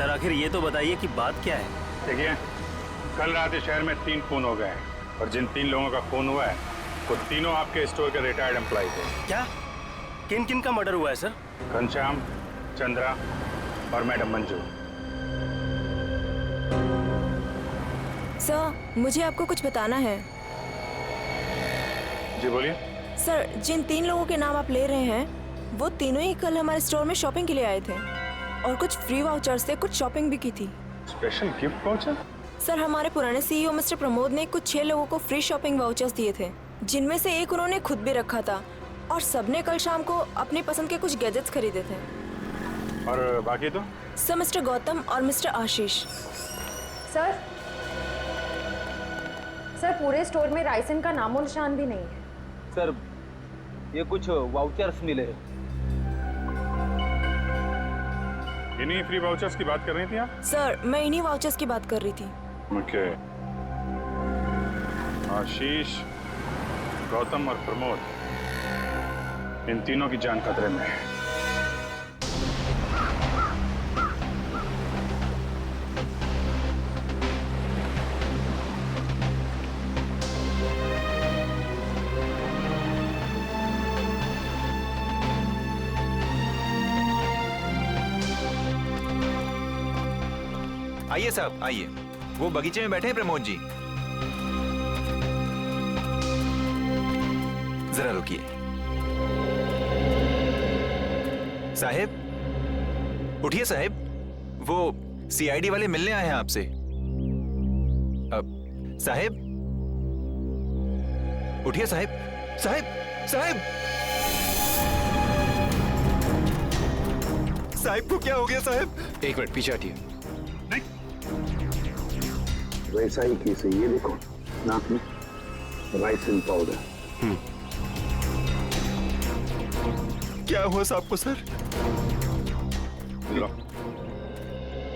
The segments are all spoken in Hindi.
सर आखिर ये तो बताइए कि बात क्या है? देखिए, कल रात इस शहर में 3 खून हो गए हैं और जिन 3 लोगों का खून हुआ है वो तीनों आपके स्टोर के रिटायर्ड एम्प्लॉय थे। क्या? किन किन का मर्डर हुआ है सर? घनश्याम, चंद्रा और मैडम मंजू। सर, मुझे आपको कुछ बताना है। जी बोलिए। सर, जिन 3 लोगों के नाम आप ले रहे हैं वो तीनों ही कल हमारे स्टोर में शॉपिंग के लिए आए थे और कुछ फ्री वाउचर से कुछ शॉपिंग भी की थी। Special gift voucher? सर, हमारे पुराने सीईओ मिस्टर प्रमोद ने कुछ 6 लोगों को फ्री शॉपिंग वाउचर्स दिए थे, जिनमें से एक उन्होंने खुद भी रखा था और सबने कल शाम को अपनी पसंद के कुछ गैजेट्स खरीदे थे। और बाकी तो? सर, मिस्टर गौतम और मिस्टर आशीष। सर, पूरे स्टोर में राइसन का नामो निशान भी नहीं है। सर, ये कुछ वाउचर्स मिले। इन्हीं फ्री वाउचर्स की बात कर रही थी आप? सर, मैं इन्हीं वाउचर्स की बात कर रही थी। ओके। आशीष, गौतम और प्रमोद, इन तीनों की जान खतरे में है। आइए साहब, आइए। वो बगीचे में बैठे हैं प्रमोद जी। जरा रुकिए। साहब, उठिए साहब। वो सीआईडी वाले मिलने आए हैं आपसे। अब साहब, उठिए साहब। साहब, साहब, साहब को क्या हो गया साहब? एक मिनट पीछे हटिए। वैसा ही केस है, ये देखो नाक में राइसिन पाउडर। क्या हुआ साहब को सर? लो,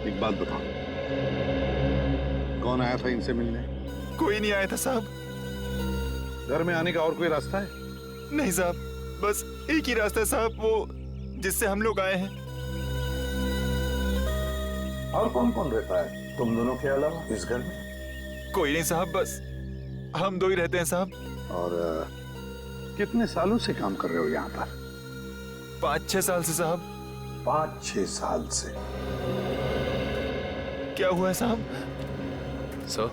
एक बात बताओ, कौन आया था इनसे मिलने? कोई नहीं आया था साहब। घर में आने का और कोई रास्ता है? नहीं साहब, बस एक ही रास्ता है साहब, वो जिससे हम लोग आए हैं। और कौन कौन रहता है तुम दोनों के अलावा इस घर में? कोई नहीं साहब, बस हम दो ही रहते हैं साहब। और कितने सालों से काम कर रहे हो यहाँ पर? 5-6 साल से साहब। 5-6 साल से? क्या हुआ है साहब? सर,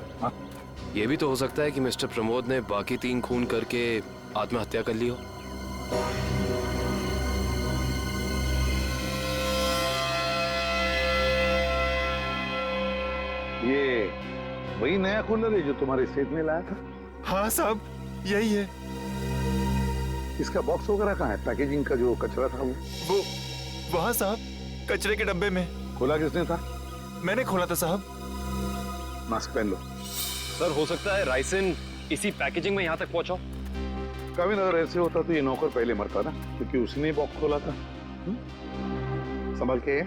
ये भी तो हो सकता है कि मिस्टर प्रमोद ने बाकी 3 खून करके आत्महत्या कर ली हो। ये वही नया कूलर है जो तुम्हारे सेठ ने लाया था? हाँ साहब, यही है। इसका बॉक्स वगैरह कहाँ है? पैकेजिंग का जो कचरा था वो वहाँ साहब, कचरे के डब्बे में। खोला किसने था? मैंने खोला था साहब। मास्क पहन लो। सर, हो सकता है राइसिन इसी पैकेजिंग में यहाँ तक पहुंचा। कभी अगर ऐसे होता तो ये नौकर पहले मरता ना, क्योंकि उसने ही बॉक्स खोला था। संभल के।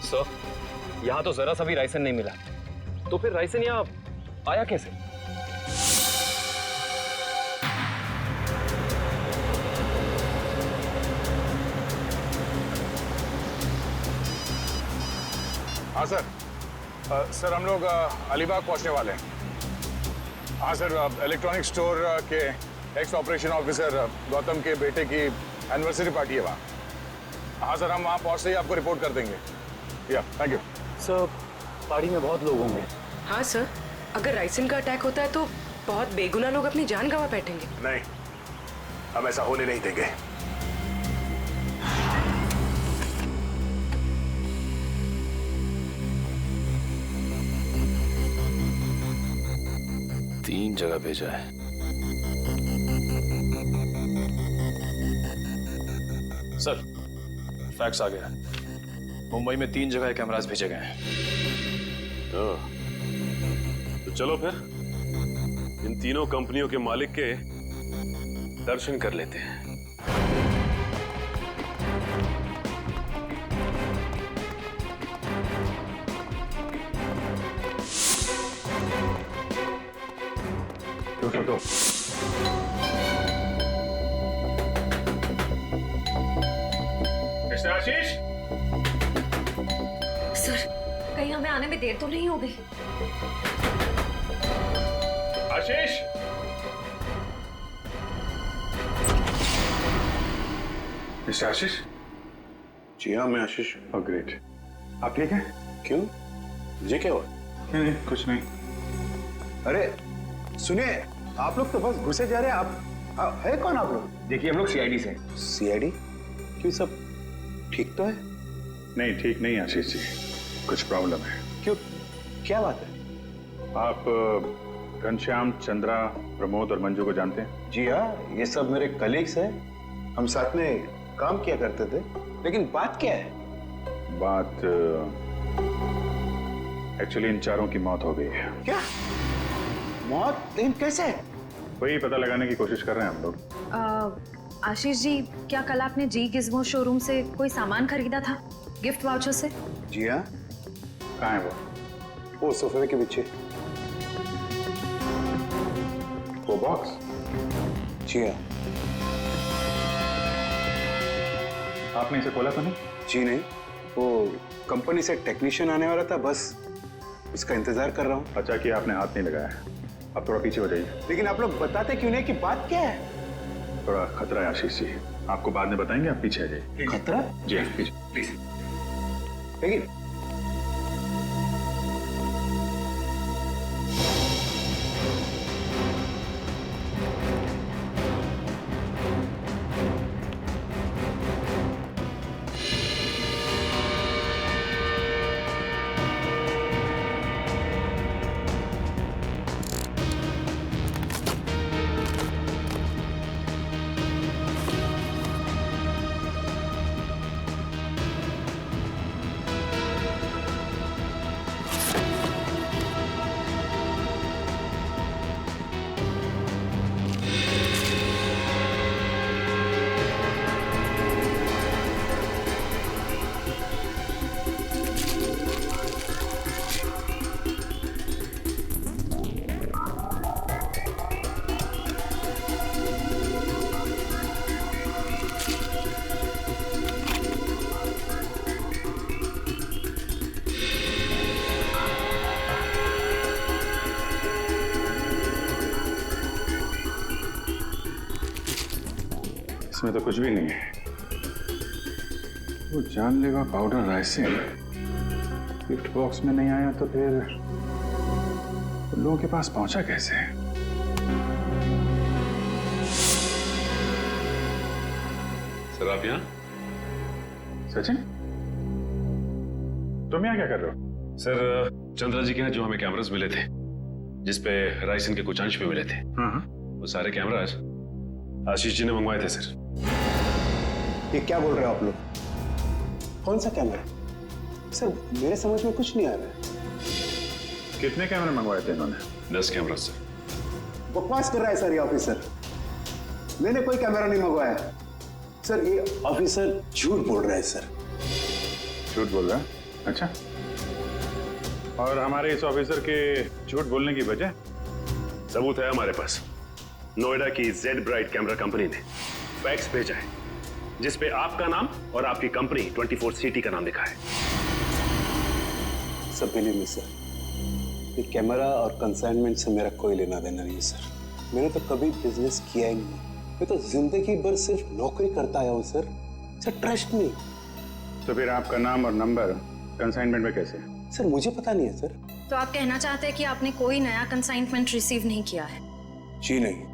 सर, यहाँ तो जरा सा भी राइसन नहीं मिला, तो फिर राइसन यहाँ आया कैसे? हाँ सर। सर हम लोग अलीबाग पहुंचने वाले हैं। हाँ सर, इलेक्ट्रॉनिक स्टोर के एक्स ऑपरेशन ऑफिसर गौतम के बेटे की एनिवर्सरी पार्टी है वहाँ। हाँ सर, हम वहाँ पहुँचते ही आपको रिपोर्ट कर देंगे। या थैंक यू सर। पार्टी में बहुत लोग होंगे। हाँ सर, अगर राइसिन का अटैक होता है तो बहुत बेगुनाह लोग अपनी जान गंवा बैठेंगे। नहीं, हम ऐसा होने नहीं देंगे। तीन जगह भेजा है। सर, फैक्स आ गया। मुंबई में 3 जगह कैमरास भेजे गए हैं। तो चलो फिर इन तीनों कंपनियों के मालिक के दर्शन कर लेते हैं। फोटो मिस्टर आशीष, सर कहीं हमें आने में देर तो नहीं हो गई? आशीष, मिस्टर आशीष। जी हाँ, मैं आशीष। ओह ग्रेट, आप ठीक हैं? क्यों, ये क्या हुआ? नहीं, कुछ नहीं। अरे सुनिए, आप लोग तो बस घुसे जा रहे हैं। आप है कौन आप लोग? देखिए हम लोग सीआईडी से। सीआईडी? क्यों, सब ठीक तो है? नहीं ठीक नहीं आशीष जी, कुछ प्रॉब्लम है। क्यों, क्या बात है? आप घनश्याम, चंद्रा, प्रमोद और मंजू को जानते हैं? जी हाँ, ये सब मेरे कलीग्स हैं। हम साथ में काम किया करते थे। लेकिन बात क्या है? बात एक्चुअली इन चारों की मौत हो गई है। क्या मौत? लेकिन कैसे? वही पता लगाने की कोशिश कर रहे हैं हम लोग। आशीष जी, क्या कल आपने जी गिज़्मो शोरूम से कोई सामान खरीदा था गिफ्ट वाउचर से? जी हाँ। कहाँ है वो सोफे के पीछे। वो बॉक्स? जी हाँ। आपने इसे खोला तो नहीं? जी नहीं, वो कंपनी से टेक्नीशियन आने वाला था, बस उसका इंतजार कर रहा हूँ। अच्छा कि आपने हाथ नहीं लगाया। आप थोड़ा पीछे हो जाइए। लेकिन आप लोग बताते क्यों नहीं कि बात क्या है? थोड़ा खतरा है आशीष जी, आपको बाद में बताएंगे, आप पीछे आ जाइए। खतरा? जी हाँ, पीछे प्लीज। लेकिन इसमें तो कुछ भी नहीं है। वो जानलेवा पाउडर राइसिन गिफ्ट बॉक्स में नहीं आया तो फिर लोगों के पास पहुंचा कैसे? सर आप यहाँ? सचिन, तुम यहाँ क्या कर रहे हो? सर चंद्रा जी के यहाँ जो हमें कैमरास मिले थे, जिसपे राइसिन के कुछ अंश भी मिले थे, वो सारे कैमरास आशीष जी ने मंगवाए थे सर। ये क्या बोल रहे हो आप लोग? कौन सा कैमरा? सर मेरे समझ में कुछ नहीं आ रहा है। कितने कैमरे मंगवाए थे इन्होंने? 10 कैमरा सर। बकवास कर रहा है सर ये ऑफिसर। मैंने कोई कैमरा नहीं मंगवाया। सर ये ऑफिसर झूठ बोल रहा है सर। झूठ बोल रहा है? अच्छा, और हमारे इस ऑफिसर के झूठ बोलने की वजह? सबूत है हमारे पास। नोएडा की जेड ब्राइट कैमरा कंपनी ने फैक्स भेजा है जिसपे आपका नाम और आपकी कंपनी 24 सिटी का नाम लिखा है। सब बिलीव मी सर, ये कैमरा और कंसाइनमेंट से मेरा कोई लेना देना नहीं सर। मैंने तो कभी बिजनेस किया ही नहीं। मैं तो जिंदगी भर सिर्फ नौकरी करता आया हूँ सर। Sir trust me. तो फिर आपका नाम और नंबर कंसाइनमेंट में कैसे? सर मुझे पता नहीं है सर। तो आप कहना चाहते हैं कि आपने कोई नया कंसाइनमेंट रिसीव नहीं किया है? जी नहीं।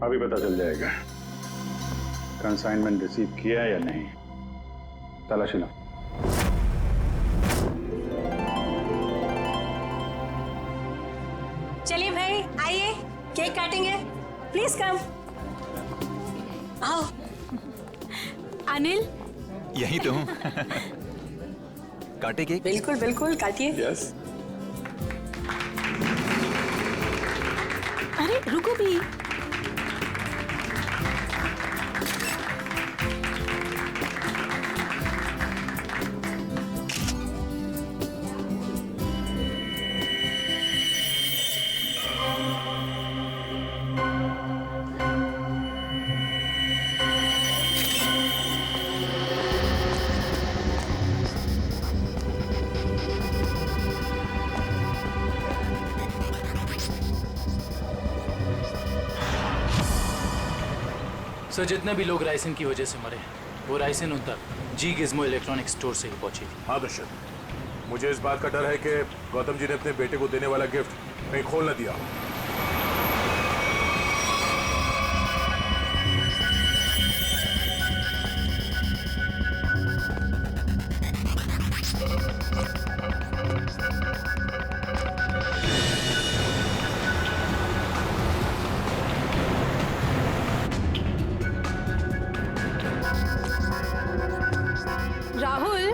अभी पता चल जाएगा कंसाइनमेंट रिसीव किया या नहीं। तलाशी लो। चलिए भाई आइए, केक काटेंगे। Please come. आओ। अनिल, यही तो हूँ। काटे केक? बिल्कुल बिल्कुल काटिए। यस। अरे रुको भी। सर जितने भी लोग राइसन की वजह से मरे हैं वो राइसन उन तक जी गिज्मो इलेक्ट्रॉनिक स्टोर से ही पहुंची थी। हाँ दुष्यंत, मुझे इस बात का डर है कि गौतम जी ने अपने बेटे को देने वाला गिफ्ट कहीं खोल न दिया। राहुल,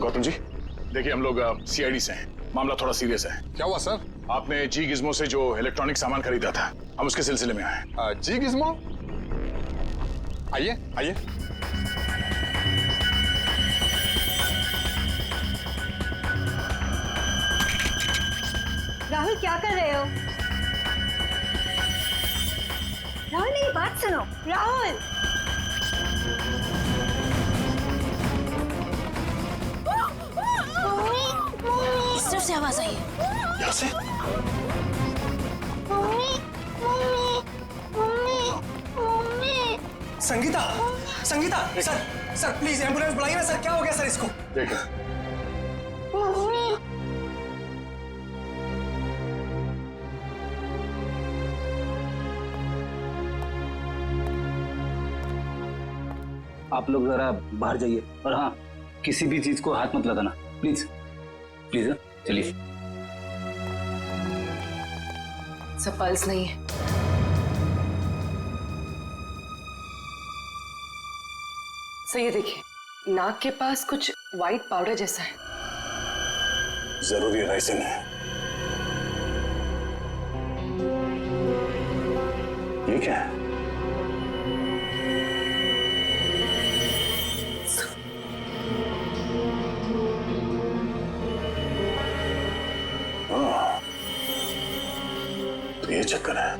गौतम जी, देखिए हम लोग सीआईडी से हैं। मामला थोड़ा सीरियस है। क्या हुआ सर? आपने जी गिज्मो से जो इलेक्ट्रॉनिक सामान खरीदा था, हम उसके सिलसिले में आए। जी गिज्मो? आइए आइए। राहुल क्या कर रहे हो? राहुल मेरी बात सुनो। राहुल इस तरफ से आवाज आई है। यहाँ से? Sangeeta, Sangeeta, sir, sir please ambulance बुलाइए ना सर, क्या हो गया सर इसको? देखो आप लोग जरा बाहर जाइए और हाँ, किसी भी चीज को हाथ मत लगाना प्लीज प्लीज। चलिए। सब पल्स नहीं है। सर ये देखिए, नाक के पास कुछ व्हाइट पाउडर जैसा है। जरूरी राइसन है। ये क्या है? तो ये चक्कर है।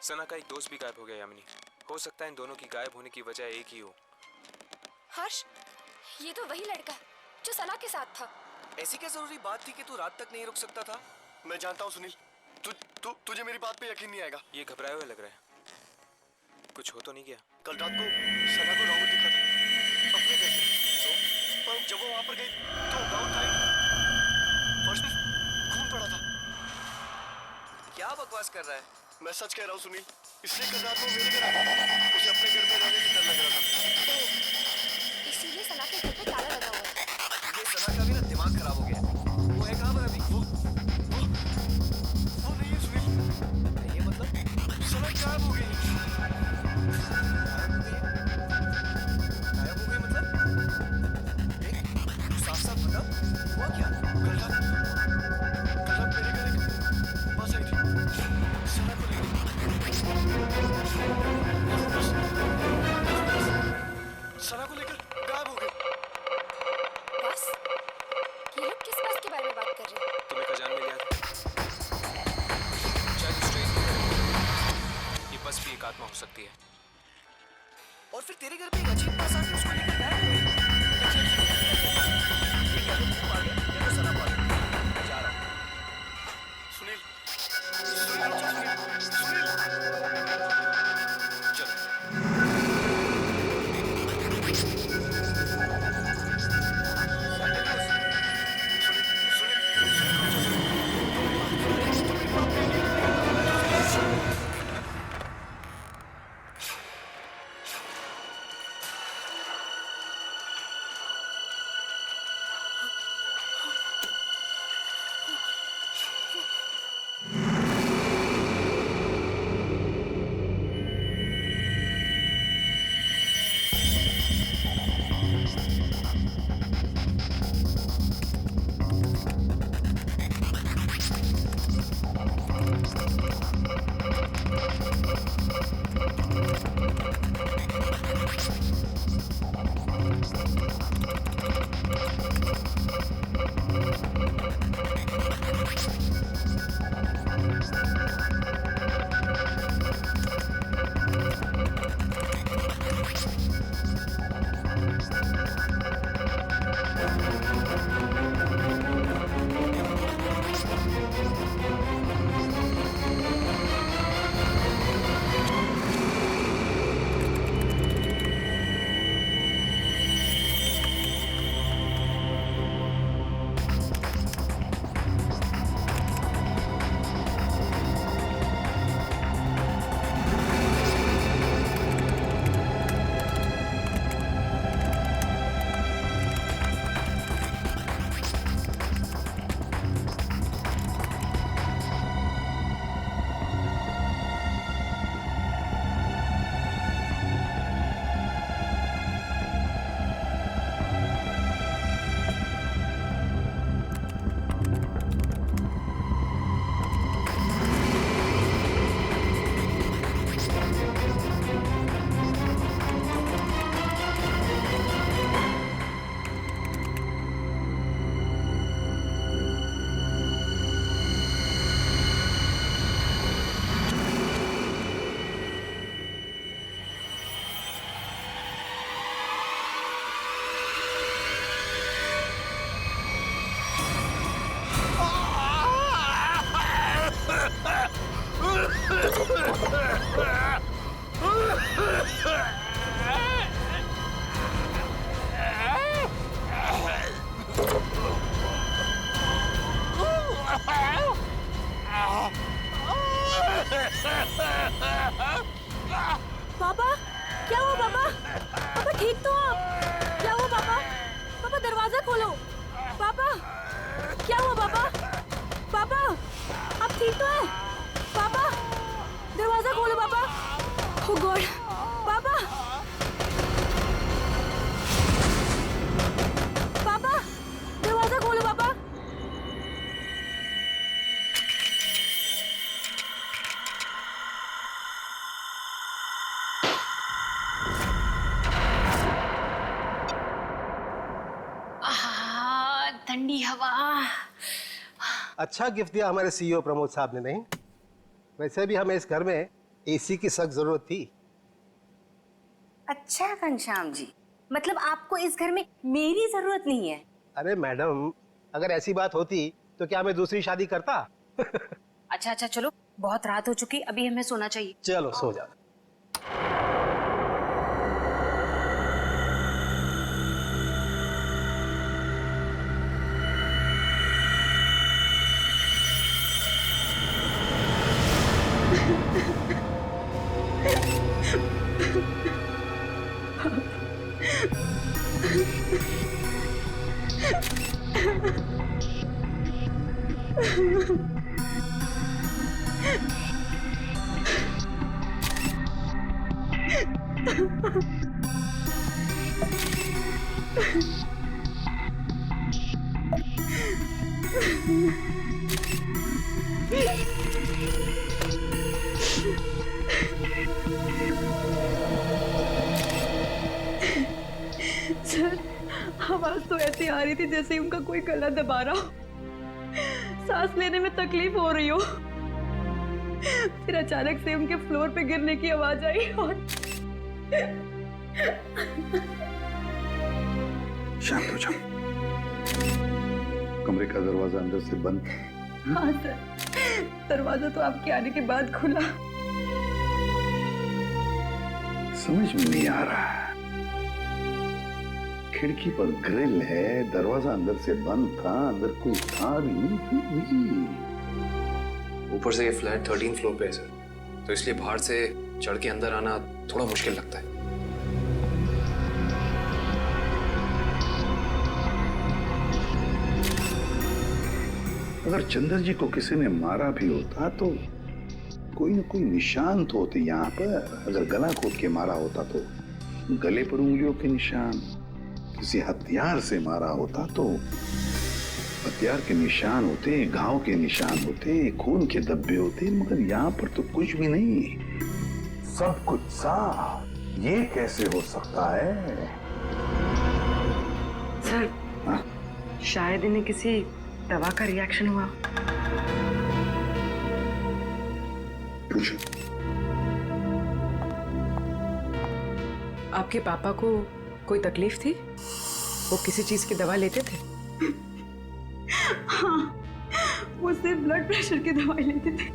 सना का एक दोस्त भी गायब हो गया यामिनी। हो सकता है इन दोनों की गायब होने की वजह एक ही हो। हर्ष, ये तो वही लड़का है जो सना के साथ था। ऐसी क्या जरूरी बात थी कि तू रात तक नहीं रुक सकता था? मैं जानता हूँ सुनील, तुझे मेरी बात पे यकीन नहीं आएगा। ये घबराए हुए लग रहा है। कुछ हो तो नहीं गया? कल रात को सना को राहुल दिखा था अपने घर पे। पर जब वो वहां पर गई तो राहुल था फर्श पे खून पड़ा था। क्या बकवास कर रहा है? मैं सच कह रहा हूँ सुनील, इसलिए कल रात को मेरे घर आया। उसे अपने घर में रहने से डर लग रहा था। इसीलिए सना के घर पे ताला लगा हुआ था। ये सना का भी ना दिमाग खराब हो गया। वो है कहाँ पर अभी? वो नहीं है सुनील। ये मतलब सना गायब हो गई। गायब हो गई मतलब? देख, साफ साफ बता, हुआ क्या? कल रात मेरे घर एक बस आई थी, सना को लेकर। सना को लेकर गायब हो गई। बस? ये लोग किस बस के बारे में बात कर रहे हैं? तुम्हें खजान मिल गया था। शायद उस ट्रेन की ये बस भी एक आत्मा हो सकती है। और फिर तेरे घर पे एक अजीब बस आके उसको लेकर गायब हो गई। ये क्या तो तू आ गया या तो सना आ गया? मैं जा रहा हूँ। सुनील, सुनील, सुनील, चलो। ठीक तो आप? क्या हुआ पापा? पापा दरवाजा खोलो। पापा क्या हुआ पापा? पापा आप ठीक तो है? पापा दरवाजा खोलो पापा। ओह गॉड पापा। पापा दरवाजा खोलो पापा। ठंडी हवा। अच्छा गिफ्ट दिया हमारे सीईओ प्रमोद साहब ने, नहीं? वैसे भी हमें इस घर में एसी की सख्त जरूरत थी। अच्छा घनश्याम जी, मतलब आपको इस घर में मेरी जरूरत नहीं है? अरे मैडम, अगर ऐसी बात होती तो क्या मैं दूसरी शादी करता? अच्छा चलो, बहुत रात हो चुकी, अभी हमें सोना चाहिए। चलो सो जाओ। सर, आवाज तो ऐसी आ रही थी जैसे उनका कोई गला दबा रहा हो, सांस लेने में तकलीफ हो रही हो। फिर अचानक से उनके फ्लोर पे गिरने की आवाज आई और शांत हो जाओ। कमरे का दरवाजा अंदर से बंद। हाँ सर, दरवाजा तो आपके आने के बाद खुला। समझ में नहीं आ रहा। खिड़की पर ग्रिल है, दरवाजा अंदर से बंद था, अंदर कोई था भी नहीं। ऊपर से ये फ्लैट 13 फ्लोर पे है सर, तो इसलिए बाहर से चढ़ के अंदर आना थोड़ा मुश्किल लगता है। अगर चंद्र जी को किसी ने मारा भी होता तो कोई न कोई निशान तो होते यहाँ पर। अगर गला घोट के मारा होता तो गले पर उंगलियों के निशान, किसी हथियार से मारा होता तो हथियार के निशान होते, घाव के निशान होते, खून के धब्बे होते, मगर यहाँ पर तो कुछ भी नहीं। सब कुछ साफ। ये कैसे हो सकता है? सर, शायद इन्हें किसी दवा का रिएक्शन हुआ। पूछो। आपके पापा को कोई तकलीफ थी? वो किसी चीज की दवा लेते थे? हाँ, वो सिर्फ ब्लड प्रेशर की दवाई लेते थे।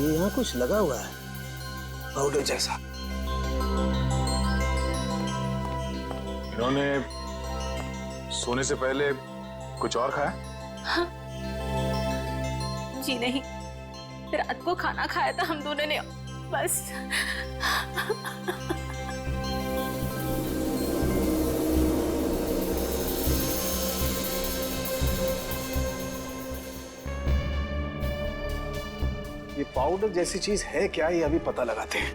यहाँ कुछ लगा हुआ है, पाउडर जैसा। इन्होंने सोने से पहले कुछ और खाया? हाँ। जी नहीं, रात को खाना खाया था हम दोनों ने, बस। ये पाउडर जैसी चीज है क्या, ये अभी पता लगाते हैं।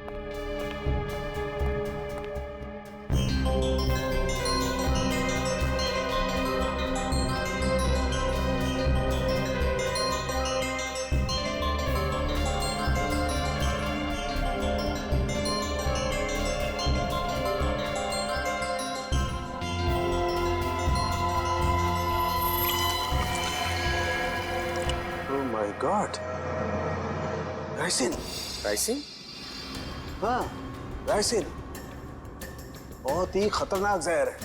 God, ricin. राइसिन? हाँ, राइसिन बहुत ही खतरनाक जहर है।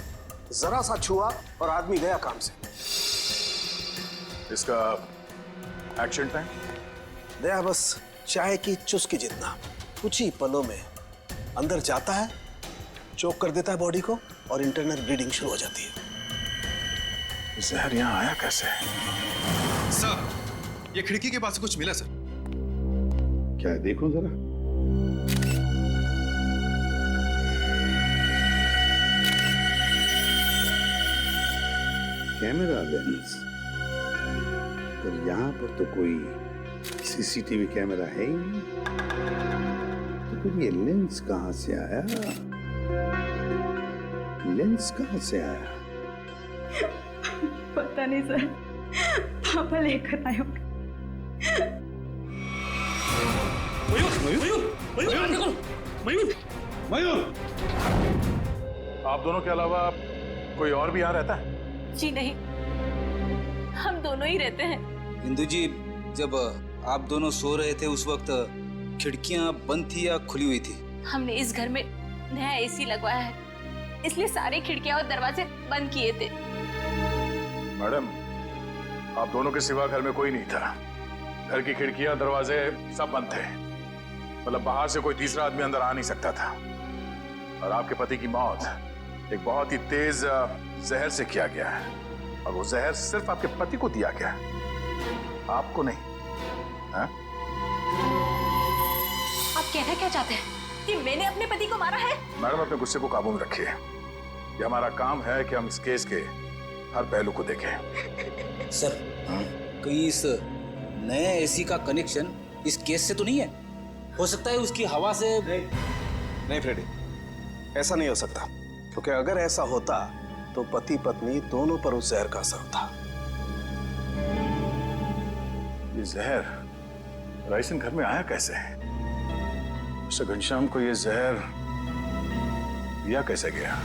जरा सा छुआ और आदमी गया काम से। इसका एक्शन टाइम? दया बस चाय की चुस्की जितना। कुछ ही पलों में अंदर जाता है, चोक कर देता है बॉडी को और इंटरनल ब्लीडिंग शुरू हो जाती है। जहर यहाँ आया कैसे? सर, ये खिड़की के पास से कुछ मिला सर। क्या है, देखो जरा। Camera lens. पर यहाँ पर तो कोई सीसीटीवी कैमरा है ही नहीं। तो फिर ये लेंस कहाँ से आया? लेंस कहाँ से आया? पता नहीं सर, पापा लेकर आए होंगे। मयूर! आप दोनों के अलावा कोई और भी यहाँ रहता है? जी नहीं, हम दोनों ही रहते हैं। इंदु जी, जब आप दोनों सो रहे थे उस वक्त खिड़कियां बंद थी या खुली हुई थी? हमने इस घर में नया एसी लगवाया है, इसलिए सारी खिड़कियां और दरवाजे बंद किए थे। मैडम, आप दोनों के सिवा घर में कोई नहीं था। घर की खिड़कियां, दरवाजे सब बंद थे। मतलब बाहर से कोई तीसरा आदमी अंदर आ नहीं सकता था। और आपके पति की मौत एक बहुत ही तेज जहर से किया गया है। और वो जहर सिर्फ आपके पति को दिया गया है, आपको नहीं। हाँ? आप कहना क्या चाहते हैं कि मैंने अपने पति को मारा है? मैडम, अपने गुस्से को काबू में रखिए। ये हमारा काम है कि हम इस केस के हर पहलू को देखें। सर, कहीं इस नए एसी का कनेक्शन इस केस से तो नहीं है? हो सकता है उसकी हवा से। नहीं फ्रेडी, ऐसा नहीं हो सकता। क्योंकि अगर ऐसा होता तो पति पत्नी दोनों पर उस जहर का असर होता। ये जहर राइसन घर में आया कैसे? मिस्टर घनश्याम को ये जहर दिया कैसे गया?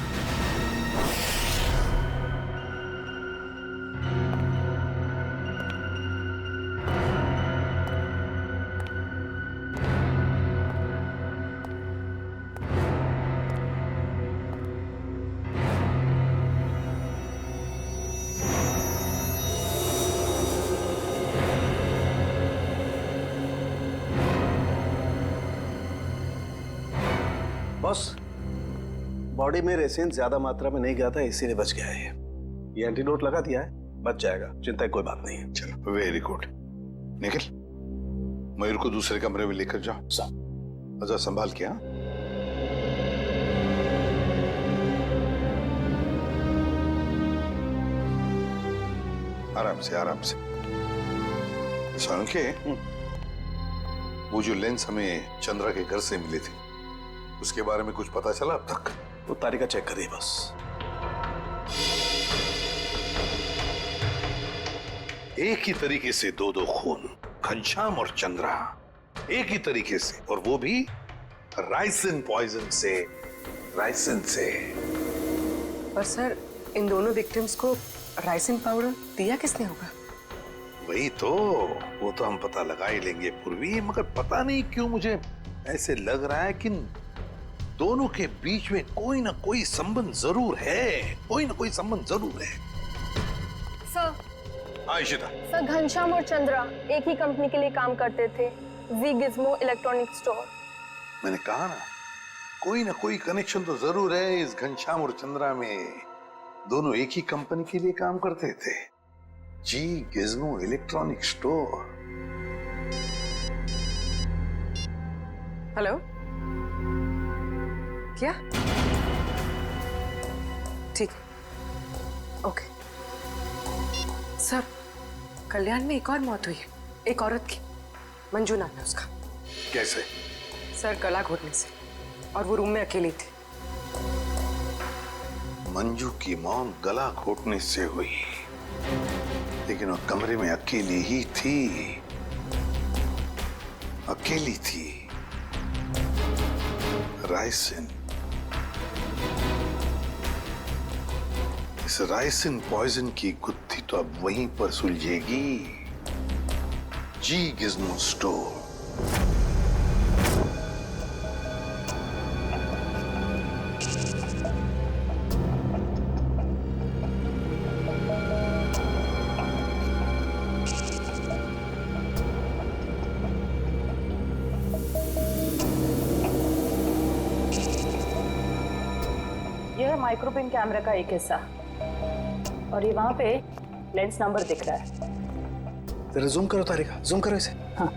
बॉस, बॉडी में रेसिन ज्यादा मात्रा में नहीं गया था, इसीलिए बच गया है। ये एंटीडोट लगा दिया है, बच जाएगा। चिंता की कोई बात नहीं है। चलो, वेरी गुड। निखिल, मयूर को दूसरे कमरे में लेकर जाओ। अच्छा, संभाल के। हाँ, आराम से आराम से। सांके, वो जो लेंस हमें चंद्रा के घर से मिले थे, उसके बारे में कुछ पता चला अब तक? वो तारिका चेक करिए बस। एक ही तरीके से दो खून, घनश्याम और चंद्रा, एक ही तरीके से, और वो भी राइसिन पॉइजन से। राइसिन से। पर सर, इन दोनों विक्टिम्स को राइसिन पाउडर दिया किसने होगा? वही तो, वो तो हम पता लगा ही लेंगे पूर्वी, मगर पता नहीं क्यों मुझे ऐसे लग रहा है कि दोनों के बीच में कोई ना कोई संबंध जरूर है। कोई ना कोई संबंध जरूर है। सर, हाँ इशिता। सर, घनश्याम और चंद्रा एक ही कंपनी के लिए काम करते थे, जी गिज्मो इलेक्ट्रॉनिक स्टोर। मैंने कहा ना, कोई ना कोई कनेक्शन तो जरूर है इस घनश्याम और चंद्रा में। दोनों एक ही कंपनी के लिए काम करते थे, जी गिज्मो इलेक्ट्रॉनिक स्टोर। हेलो, क्या? ठीक है, ओके। सर, कल्याण में एक और मौत हुई है, एक औरत की। मंजू नाम है उसका। कैसे? सर, गला घोटने से, और वो रूम में अकेली थी। मंजू की मौत गला घोटने से हुई, लेकिन वो कमरे में अकेली ही थी। अकेली थी। राइसिन, इस राइसिन पॉइजन की गुत्थी तो अब वहीं पर सुलझेगी। जी गिज़्मो स्टोर। यह है माइक्रोपिन कैमरा का एक हिस्सा और ये वहां पे लेंस नंबर दिख रहा है। जरा जूम करो तारिका, जूम करो इसे। हाँ।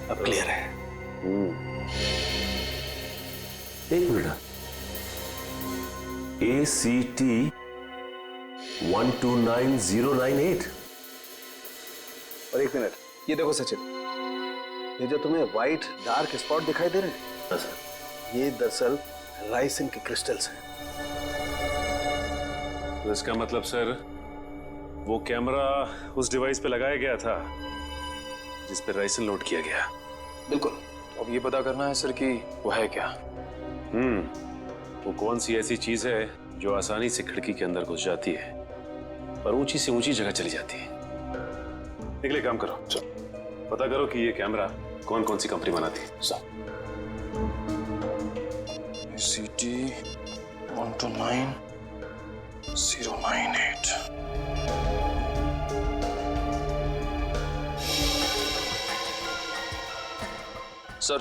अब क्लियर है। एक मिनट, ACT 129098। और एक मिनट, ये देखो सचिन, ये जो तुम्हें व्हाइट डार्क स्पॉट दिखाई दे रहे हैं, ये दरअसल राइसिन के क्रिस्टल्स हैं। तो इसका मतलब सर वो कैमरा उस डिवाइस पे लगाया गया था जिस पे राइसिन लोड किया गया। बिल्कुल। अब ये पता करना है सर कि वो है क्या। वो कौन सी ऐसी चीज है जो आसानी से खिड़की के अंदर घुस जाती है और ऊंची से ऊंची जगह चली जाती है। निकले, काम करो, पता करो कि ये कैमरा कौन कौन सी कंपनी बनाती है। ACT 129098। सर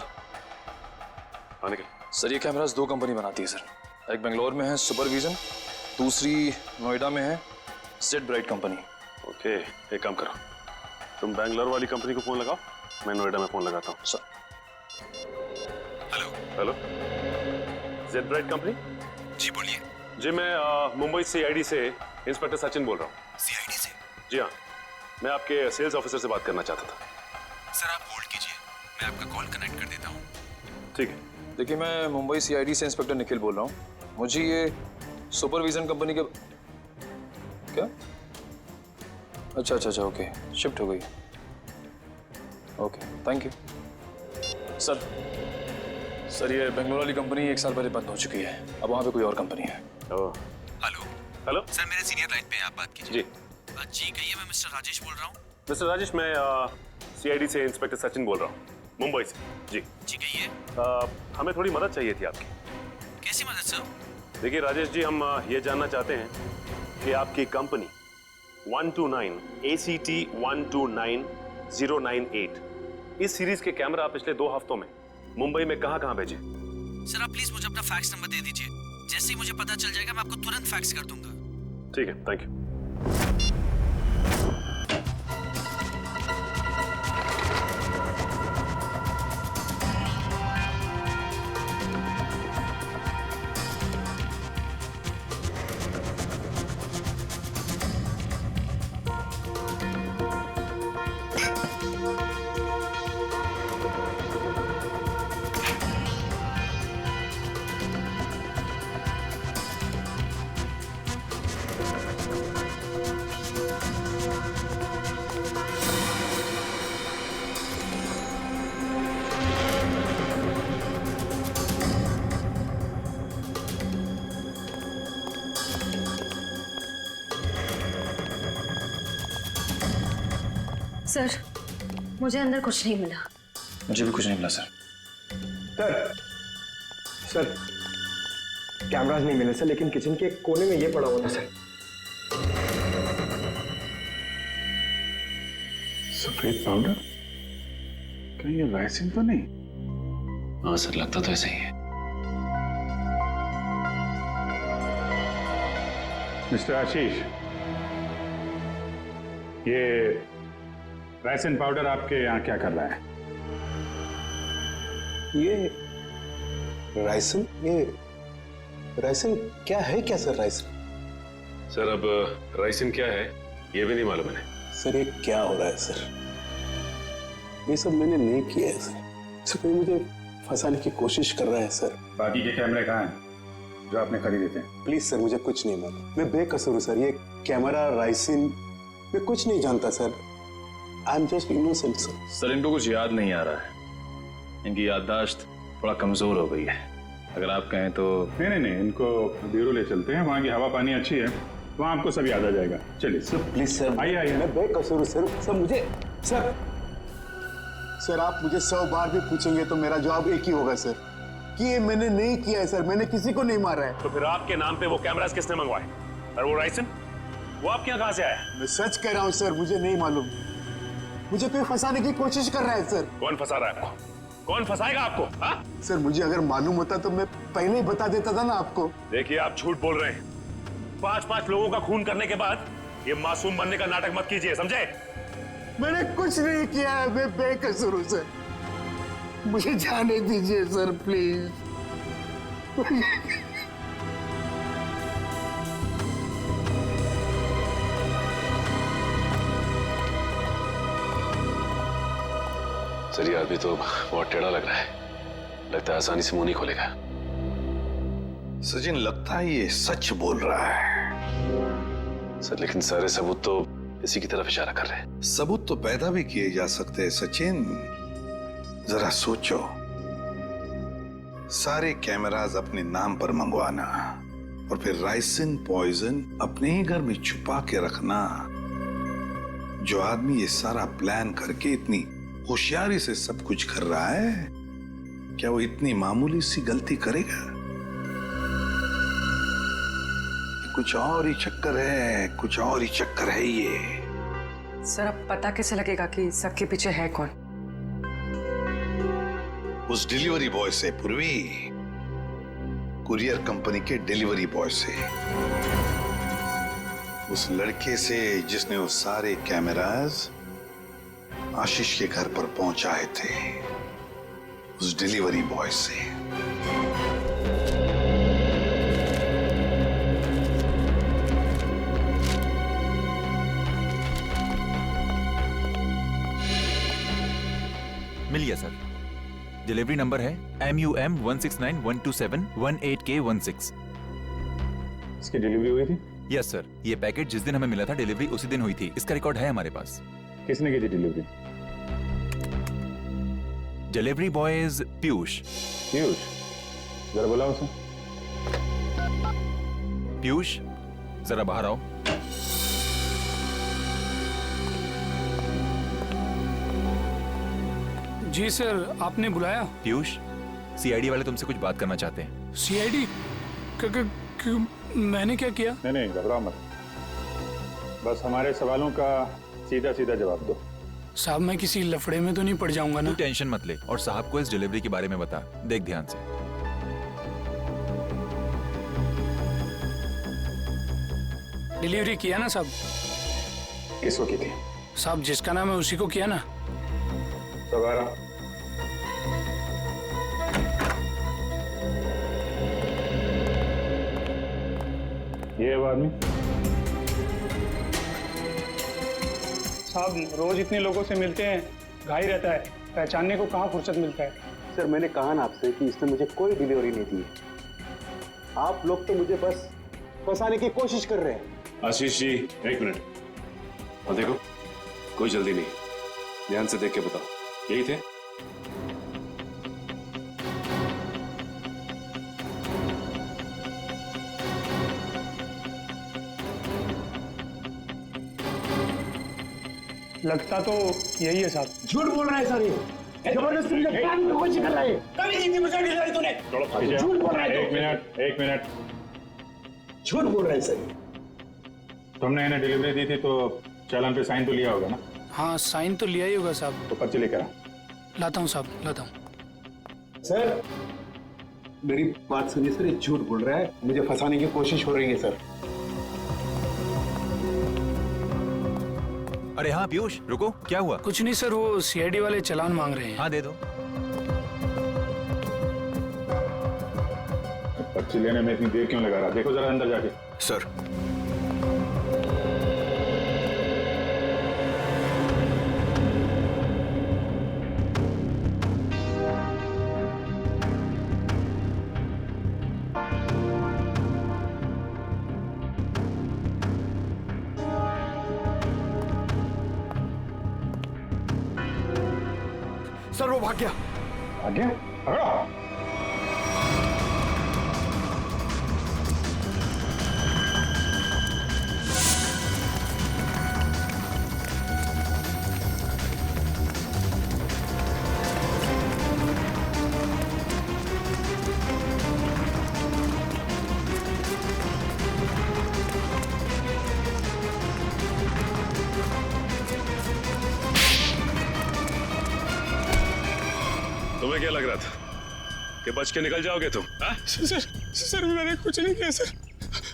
सर ये कैमरास दो कंपनी बनाती है सर। एक बेंगलोर में है सुपरविजन, दूसरी नोएडा में है जेड ब्राइट कंपनी। ओके, एक काम करो, तुम बैंगलोर वाली कंपनी को फोन लगाओ, मैं नोएडा में फोन लगाता हूँ। Sir. Hello, Z bright company? जी बोलिए। जी, मैं मुंबई CID से इंस्पेक्टर सचिन बोल रहा हूँ। CID से? जी हाँ, मैं आपके सेल्स ऑफिसर से बात करना चाहता था। सर आप होल्ड कीजिए, मैं आपका कॉल कनेक्ट कर देता हूँ। ठीक है। देखिए, मैं मुंबई CID से इंस्पेक्टर निखिल बोल रहा हूँ। मुझे ये सुपरविजन कंपनी के क्या? अच्छा, ओके, शिफ्ट हो गई। Okay, thank you. सर ये बेंगलोर वाली कंपनी 1 साल पहले बंद हो चुकी है, अब वहाँ पे कोई और कंपनी है। हेलो सर, मेरे सीनियर लाइन पे आप बात कीजिए। जी जी कहिए, मैं मिस्टर राजेश बोल रहा हूँ। मिस्टर राजेश, मैं CID से इंस्पेक्टर सचिन बोल रहा हूँ, मुंबई से। जी कहिए। हमें थोड़ी मदद चाहिए थी आपकी। कैसी मदद सर? देखिए राजेश जी, हम ये जानना चाहते हैं कि आपकी कंपनी 129 ACT 129098 इस सीरीज के कैमरा पिछले 2 हफ्तों में मुंबई में कहां भेजे? सर आप प्लीज मुझे अपना फैक्स नंबर दे दीजिए, जैसे ही मुझे पता चल जाएगा मैं आपको तुरंत फैक्स कर दूंगा। ठीक है, थैंक यू। सर, मुझे अंदर कुछ नहीं मिला। मुझे भी कुछ नहीं मिला सर। सर कैमरास नहीं मिले सर, लेकिन किचन के कोने में ये पड़ा हुआ था सर। सफेद पाउडर? कहीं ये राइसिन तो नहीं? हाँ सर, लगता तो ऐसा ही है। मिस्टर आशीष, ये राइसिन पाउडर आपके यहाँ क्या कर रहा है? ये राइसिन क्या है? क्या सर राइसिन? सर अब राइसिन क्या है ये भी नहीं मालूम है। सर ये क्या हो रहा है सर? ये सब मैंने नहीं किया है सर। कोई मुझे फंसाने की कोशिश कर रहा है सर। बाकी के कैमरे कहाँ हैं जो आपने खरीदे थे? प्लीज सर, मुझे कुछ नहीं मालूम, मैं बेकसूर हूँ सर। ये कैमरा, राइसिन, मैं कुछ नहीं जानता sir. I am just innocent sir. Sir इनको कुछ याद नहीं आ रहा है, इनकी याददाश्त थोड़ा कमजोर हो गई है। अगर आप कहें तो नहीं, इनको ब्यूरो ले चलते हैं, वहाँ की हवा पानी अच्छी है, वहाँ आपको सब याद आ जाएगा। चलिए सर प्लीज सर, आइए आइए। मैं बेकसूर हूँ सर। सर मुझे सर सर आप मुझे 100 बार भी पूछेंगे तो मेरा जवाब एक ही होगा सर, कि ये मैंने नहीं किया है सर, मैंने किसी को नहीं मारा है। तो फिर आपके नाम पे वो कैमरास किसने मंगवाए? और वो राइसन, वो आपके यहाँ कहाँ से आया? मैं सच कह रहा हूँ सर, मुझे नहीं मालूम। मुझे कोई फंसाने की कोशिश कर रहा है सर। कौन फंसा रहा है आपको? कौन फंसाएगा आपको? हाँ? सर मुझे अगर मालूम होता तो मैं पहले ही बता देता था ना आपको। देखिए आप झूठ बोल रहे हैं। 5-5 लोगों का खून करने के बाद ये मासूम बनने का नाटक मत कीजिए, समझे? मैंने कुछ नहीं किया है, मैं बेकसूर हूँ सर, मुझे जाने दीजिए सर प्लीज। सर ये आदमी तो बहुत टेढ़ा लग रहा है, लगता है आसानी से मुंह नहीं खोलेगा। सचिन लगता है ये सच बोल रहा है। सर लेकिन सारे सबूत तो इसी की तरफ इशारा कर रहे हैं। सबूत तो पैदा भी किए जा सकते हैं सचिन, जरा सोचो। सारे कैमरास अपने नाम पर मंगवाना और फिर राइसिन पॉइजन अपने ही घर में छुपा के रखना। जो आदमी ये सारा प्लान करके इतनी होशियारी से सब कुछ कर रहा है, क्या वो इतनी मामूली सी गलती करेगा? कुछ और ही चक्कर है, कुछ और ही चक्कर है ये। सर अब पता कैसे लगेगा कि सबके पीछे है कौन? उस डिलीवरी बॉय से पूर्वी, कुरियर कंपनी के डिलीवरी बॉय से, उस लड़के से जिसने वो सारे कैमरास आशीष के घर पर पहुंचाए थे, उस डिलीवरी बॉय से। मिल गया सर। डिलीवरी नंबर है MUM 169127188K16। इसकी डिलीवरी हुई थी? यस सर, ये पैकेट जिस दिन हमें मिला था डिलीवरी उसी दिन हुई थी। इसका रिकॉर्ड है हमारे पास। किसने की थी delivery? Delivery boys Piyush. Piyush, जरा बुलाओ उसे। पीयूष जरा बाहर आओ। जी सर, आपने बुलाया? पीयूष, CID वाले तुमसे कुछ बात करना चाहते हैं। CID? मैंने क्या किया? नहीं घबराओ मत, बस हमारे सवालों का सीधा सीधा जवाब दो। साहब मैं किसी लफड़े में तो नहीं पड़ जाऊंगा ना? तू टेंशन मत ले और साहब को इस डिलीवरी के बारे में बता। देख ध्यान से। डिलीवरी किया ना साहब? किसको की थी? साहब जिसका नाम है उसी को किया ना? सवारा ये है वो आदमी। साहब रोज इतने लोगों से मिलते हैं, घाई रहता है, पहचानने को कहाँ फुर्सत मिलता है। सर मैंने कहा ना आपसे कि इसने मुझे कोई डिलीवरी नहीं दी। आप लोग तो मुझे बस फंसाने की कोशिश कर रहे हैं। आशीष जी एक मिनट, और देखो कोई जल्दी नहीं, ध्यान से देख के बताओ, यही थे? लगता तो यही है साहब। झूठ बोल रहा है सर, ये जबरदस्ती मुझे प्लान की कोशिश कर रहा है। कभी नहीं दी मुझे डिलीवरी तूने। झूठ बोल रहा है। एक मिनट झूठ बोल रहा है सर। तुमने इन्हें डिलीवरी दी थी तो चालान पे साइन तो लिया होगा ना? हाँ साइन तो लिया ही होगा साहब। तो पर्ची लेकर आ। लाता हूँ साहब, लाता हूँ। सर मेरी बात सुनिए सर, ये झूठ बोल रहा है, मुझे फंसाने की कोशिश हो रही है सर। अरे हाँ पीयूष रुको, क्या हुआ? कुछ नहीं सर, वो CID वाले चालान मांग रहे हैं। हाँ दे दो। पर्ची लेने में इतनी देर क्यों लगा रहा? देखो जरा अंदर जाके। सर सर वो भाग गया। भाग गया? पकड़ो। क्या लग रहा था कि बच के निकल जाओगे तुम? सर मैंने कुछ नहीं किया सर।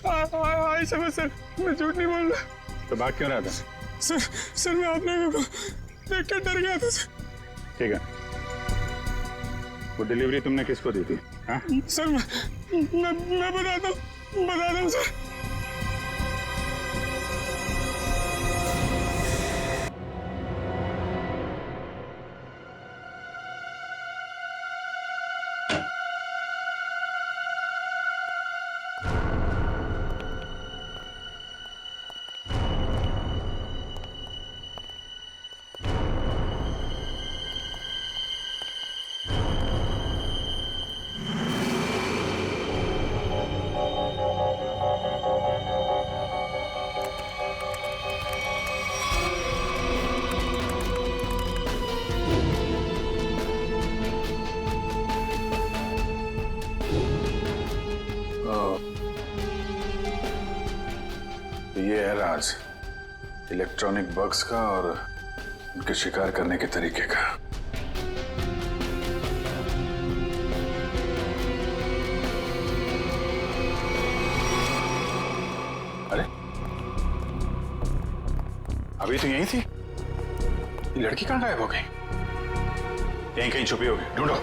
आई समझ सर, मैं झूठ नहीं बोल रहा। तो भाग क्यों रहा था? सर मैं आप लोगों को देख कर डर गया था सर। ठीक है, वो डिलीवरी तुमने किसको दी थी? हाँ? सर मैं बताता हूँ सर। ये है राज इलेक्ट्रॉनिक बग्स का और उनके शिकार करने के तरीके का। अरे अभी तो यही थी, ये लड़की कहां गायब हो गई? यहीं कहीं छुपी होगी, ढूंढो।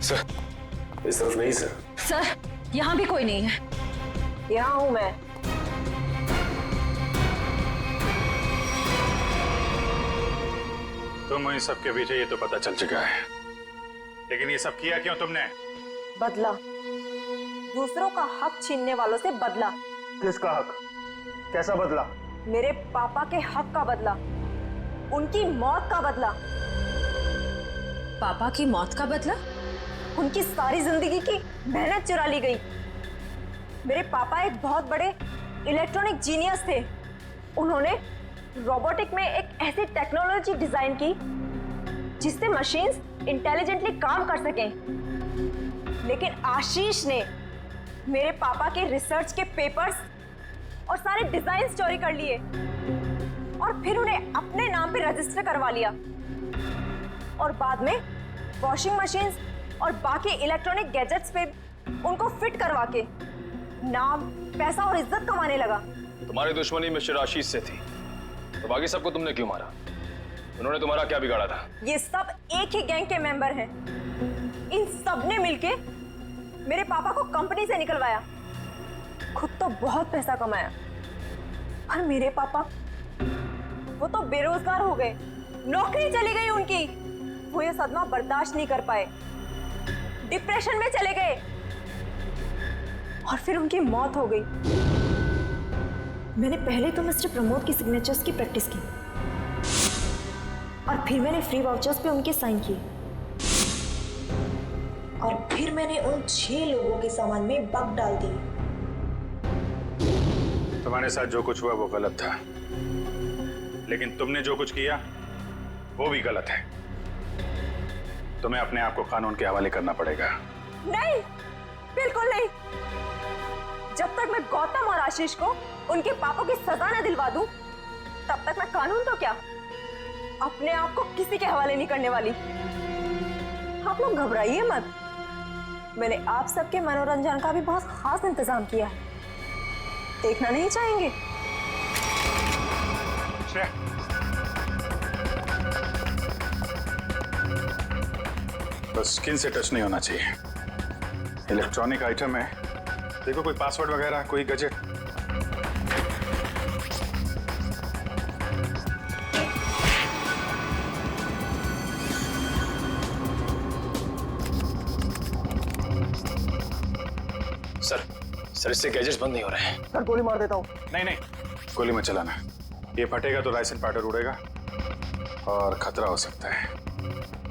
सर इस तरफ नहीं सर। सर यहाँ भी कोई नहीं है। यहाँ हूँ मैं। तुम इन सब के पीछे ये तो पता चल चुका है, लेकिन ये सब किया क्यों तुमने? बदला, दूसरों का हक छीनने वालों से बदला। किसका हक? कैसा बदला? मेरे पापा के हक का बदला, उनकी मौत का बदला। पापा की मौत का बदला? उनकी सारी जिंदगी की मेहनत चुरा ली गई। मेरे पापा एक बहुत बड़े इलेक्ट्रॉनिक जीनियस थे। उन्होंने रोबोटिक में एक ऐसी टेक्नोलॉजी डिजाइन की जिससे मशीन्स इंटेलिजेंटली काम कर सकें। लेकिन आशीष ने मेरे पापा के रिसर्च के पेपर्स और सारे डिजाइन चोरी कर लिए और फिर उन्हें अपने नाम पे रजिस्टर करवा लिया और बाद में वॉशिंग मशीन्स और बाकी इलेक्ट्रॉनिक गैजेट्स पे उनको फिट करवा के नाम, पैसा और इज्जत कमाने लगा। तुम्हारी दुश्मनी मिस्टर आशीष से थी, तो बाकी सबको तुमने क्यों मारा? उन्होंने तुम्हारा क्या बिगाड़ा था? ये सब एक ही गैंग के मेंबर हैं। इन सब ने मिलके मेरे पापा को कंपनी से निकलवाया। खुद तो बहुत पैसा कमाया, पर मेरे पापा वो तो बेरोजगार हो गए, नौकरी चली गई उनकी। वो ये सदमा बर्दाश्त नहीं कर पाए, डिप्रेशन में चले गए और फिर उनकी मौत हो गई। मैंने पहले तो मिस्टर प्रमोद की सिग्नेचर्स की प्रैक्टिस की और फिर मैंने फ्री वाउचर्स पे उनके साइन किए और फिर मैंने उन 6 लोगों के सामान में बग डाल दिए। तुम्हारे साथ जो कुछ हुआ वो गलत था, लेकिन तुमने जो कुछ किया वो भी गलत है। तुम्हें अपने आप को कानून के हवाले करना पड़ेगा। नहीं, बिल्कुल नहीं। जब तक मैं गौतम और आशीष को उनके पापों की सजा न दिलवा दूं, तब तक मैं कानून तो क्या, अपने आप को किसी के हवाले नहीं करने वाली। आप लोग घबराइए मत, मैंने आप सबके मनोरंजन का भी बहुत खास इंतजाम किया है। देखना नहीं चाहेंगे? बस स्किन से टच नहीं होना चाहिए। इलेक्ट्रॉनिक आइटम है, देखो कोई पासवर्ड वगैरह, कोई गैजेट। सर इससे गैजेट्स बंद नहीं हो रहे हैं। सर गोली मार देता हूँ। नहीं, गोली मत चलाना। ये फटेगा तो राइसन पाउडर उड़ेगा और खतरा हो सकता है।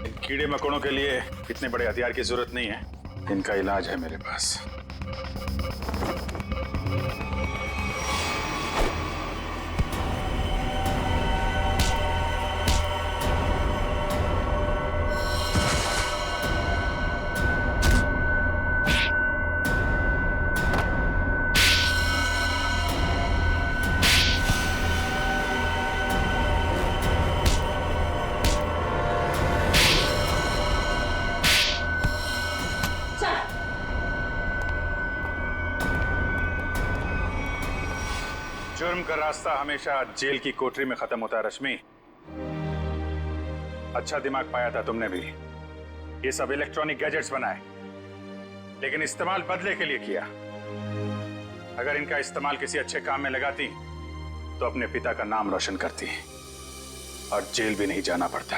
इन कीड़े मकोड़ों के लिए इतने बड़े हथियार की जरूरत नहीं है, इनका इलाज है मेरे पास। का रास्ता हमेशा जेल की कोठरी में खत्म होता है रश्मि। अच्छा दिमाग पाया था तुमने भी। ये सब इलेक्ट्रॉनिक गैजेट्स बनाए, लेकिन इस्तेमाल बदले के लिए किया। अगर इनका इस्तेमाल किसी अच्छे काम में लगाती तो अपने पिता का नाम रोशन करती और जेल भी नहीं जाना पड़ता।